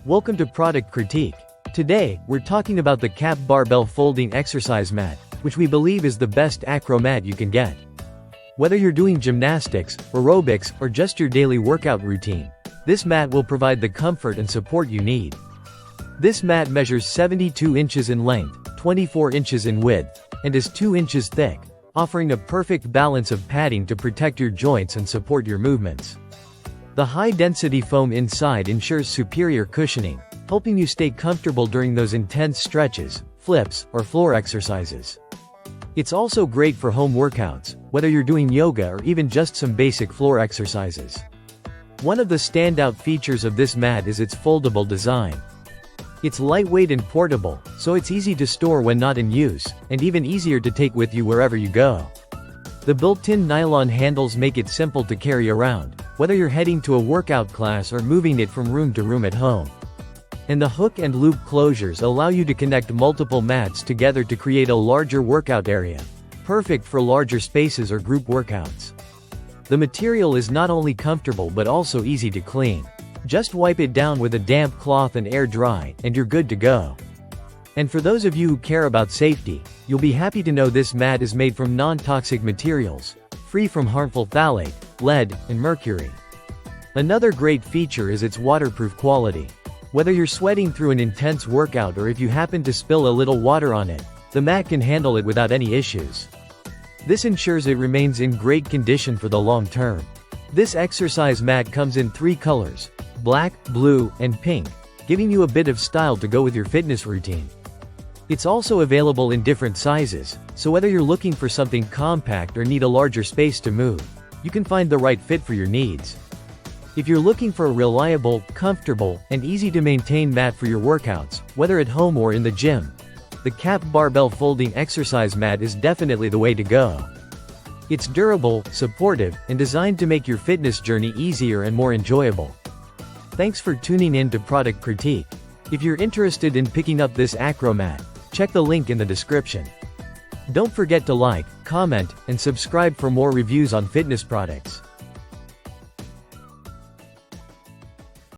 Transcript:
Welcome to Product Critique. Today, we're talking about the CAP Barbell Folding Exercise Mat, which we believe is the best acro mat you can get. Whether you're doing gymnastics, aerobics, or just your daily workout routine, this mat will provide the comfort and support you need. This mat measures 72 inches in length, 24 inches in width, and is 2 inches thick, offering a perfect balance of padding to protect your joints and support your movements. The high-density foam inside ensures superior cushioning, helping you stay comfortable during those intense stretches, flips, or floor exercises. It's also great for home workouts, whether you're doing yoga or even just some basic floor exercises. One of the standout features of this mat is its foldable design. It's lightweight and portable, so it's easy to store when not in use, and even easier to take with you wherever you go. The built-in nylon handles make it simple to carry around, whether you're heading to a workout class or moving it from room to room at home. And the hook and loop closures allow you to connect multiple mats together to create a larger workout area, perfect for larger spaces or group workouts. The material is not only comfortable but also easy to clean. Just wipe it down with a damp cloth and air dry, and you're good to go. And for those of you who care about safety, you'll be happy to know this mat is made from non-toxic materials, free from harmful phthalate, lead, and mercury. Another great feature is its waterproof quality. Whether you're sweating through an intense workout or if you happen to spill a little water on it, the mat can handle it without any issues. This ensures it remains in great condition for the long term. This exercise mat comes in 3 colors: black, blue, and pink, giving you a bit of style to go with your fitness routine. It's also available in different sizes, so whether you're looking for something compact or need a larger space to move, you can find the right fit for your needs. If you're looking for a reliable, comfortable, and easy-to-maintain mat for your workouts, whether at home or in the gym, the CAP Barbell Folding Exercise Mat is definitely the way to go. It's durable, supportive, and designed to make your fitness journey easier and more enjoyable. Thanks for tuning in to Product Critique. If you're interested in picking up this acro mat, check the link in the description. Don't forget to like, comment, and subscribe for more reviews on fitness products.